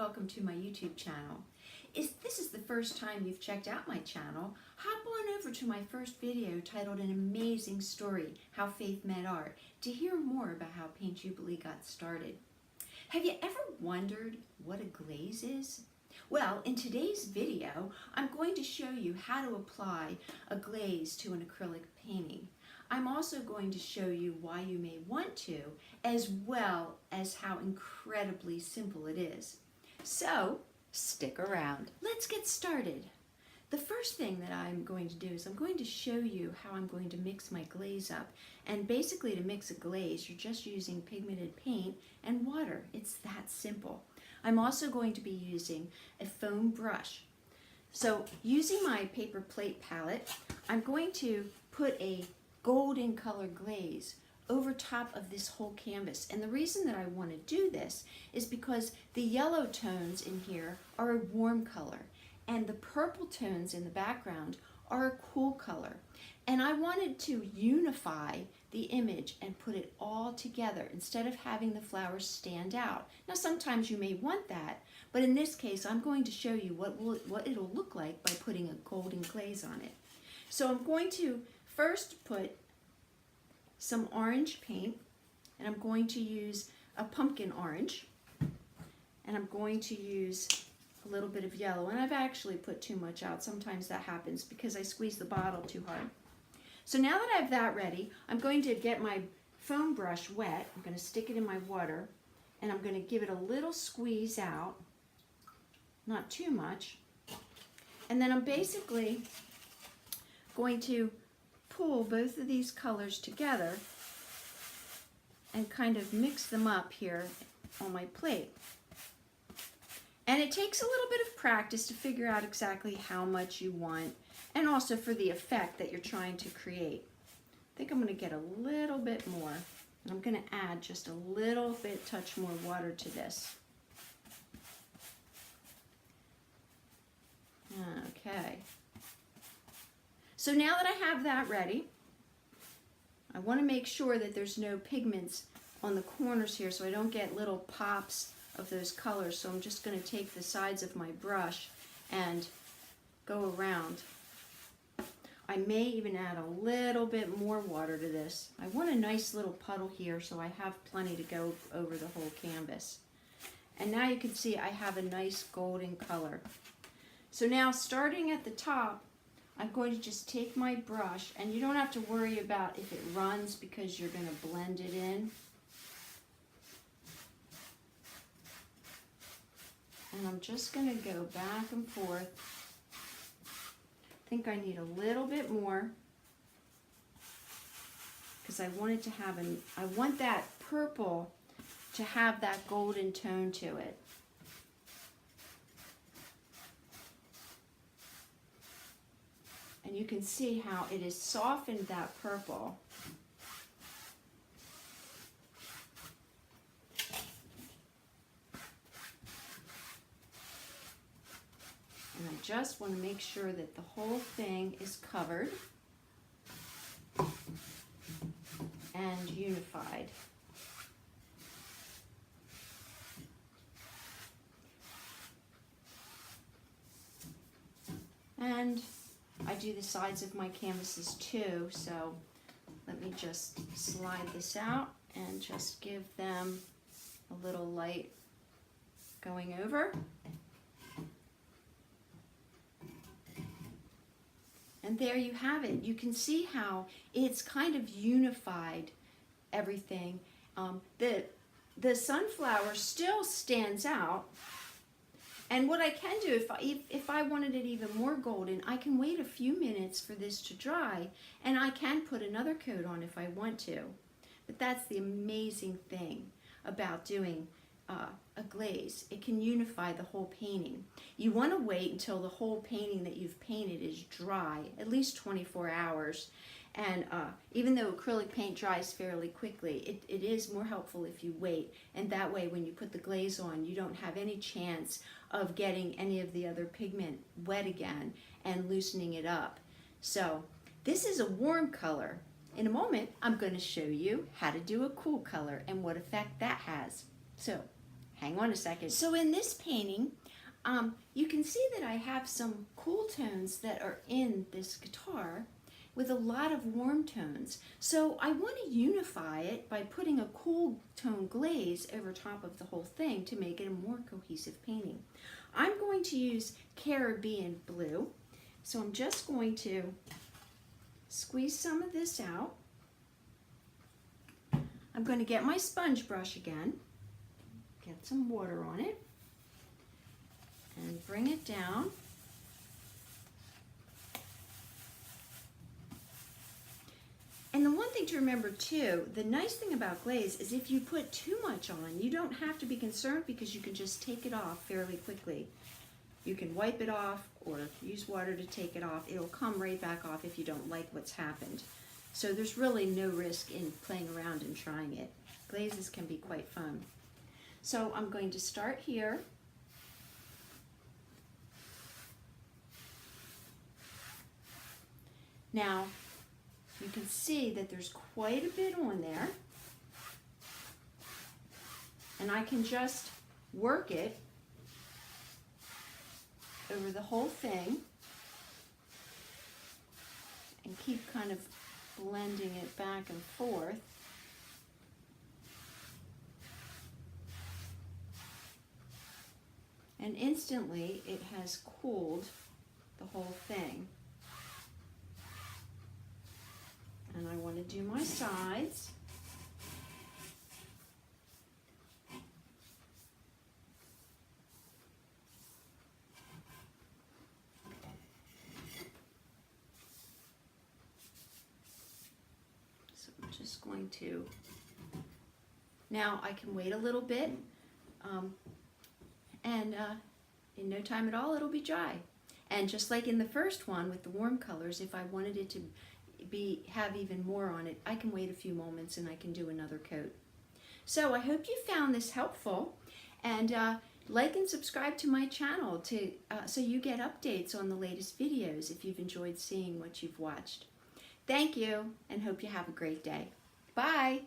welcome to my YouTube channel. If this is the first time you've checked out my channel, hop on over to my first video titled An Amazing Story, How Faith Met Art, to hear more about how Paint Jubilee got started. Have you ever wondered what a glaze is? Well, in today's video, I'm going to show you how to apply a glaze to an acrylic painting. I'm also going to show you why you may want to, as well as how incredibly simple it is. So, stick around. Let's get started. The first thing that I'm going to do is I'm going to show you how I'm going to mix my glaze up. And basically, to mix a glaze, you're just using pigmented paint and water. It's that simple. I'm also going to be using a foam brush. So, using my paper plate palette, I'm going to put a golden color glaze over top of this whole canvas. And the reason that I want to do this is because the yellow tones in here are a warm color and the purple tones in the background are a cool color. And I wanted to unify the image and put it all together instead of having the flowers stand out. Now sometimes you may want that, but in this case I'm going to show you what it'll look like by putting a golden glaze on it. So I'm going to first put some orange paint, and I'm going to use a pumpkin orange, and I'm going to use a little bit of yellow, and I've actually put too much out. Sometimes that happens because I squeeze the bottle too hard. So now that I have that ready, I'm going to get my foam brush wet. I'm going to stick it in my water, and I'm going to give it a little squeeze out, not too much, and then I'm basically going to pull both of these colors together and kind of mix them up here on my plate. And it takes a little bit of practice to figure out exactly how much you want and also for the effect that you're trying to create. I think I'm going to get a little bit more. I'm going to add just a little bit, touch more water to this. Okay. So now that I have that ready, I want to make sure that there's no pigments on the corners here so I don't get little pops of those colors. So I'm just going to take the sides of my brush and go around. I may even add a little bit more water to this. I want a nice little puddle here so I have plenty to go over the whole canvas. And now you can see I have a nice golden color. So now starting at the top, I'm going to just take my brush, and you don't have to worry about if it runs because you're going to blend it in. And I'm just going to go back and forth. I think I need a little bit more because I want it to have I want that purple to have that golden tone to it. And you can see how it has softened that purple. And I just want to make sure that the whole thing is covered and unified. And I do the sides of my canvases too, so let me just slide this out and just give them a little light going over. And there you have it. You can see how it's kind of unified everything. The sunflower still stands out. And what I can do, if I wanted it even more golden, I can wait a few minutes for this to dry, and I can put another coat on if I want to. But that's the amazing thing about doing a glaze. It can unify the whole painting. You want to wait until the whole painting that you've painted is dry, at least 24 hours. And even though acrylic paint dries fairly quickly, it is more helpful if you wait. And that way, when you put the glaze on, you don't have any chance of getting any of the other pigment wet again and loosening it up. So this is a warm color. In a moment, I'm going to show you how to do a cool color and what effect that has. So hang on a second. So in this painting, you can see that I have some cool tones that are in this guitar with a lot of warm tones. So I want to unify it by putting a cool tone glaze over top of the whole thing to make it a more cohesive painting. I'm going to use Caribbean blue. So I'm just going to squeeze some of this out. I'm going to get my sponge brush again, get some water on it, and bring it down. And the one thing to remember too, the nice thing about glaze is if you put too much on, you don't have to be concerned because you can just take it off fairly quickly. You can wipe it off or use water to take it off. It'll come right back off if you don't like what's happened. So there's really no risk in playing around and trying it. Glazes can be quite fun. So I'm going to start here. Now, you can see that there's quite a bit on there. And I can just work it over the whole thing and keep kind of blending it back and forth. And instantly it has cooled the whole thing. And I want to do my sides. So I'm just going to, now I can wait a little bit, and in no time at all it'll be dry. And just like in the first one with the warm colors, if I wanted it to have even more on it, I can wait a few moments and I can do another coat. So I hope you found this helpful, and like and subscribe to my channel so you get updates on the latest videos if you've enjoyed seeing what you've watched. Thank you, and hope you have a great day. Bye!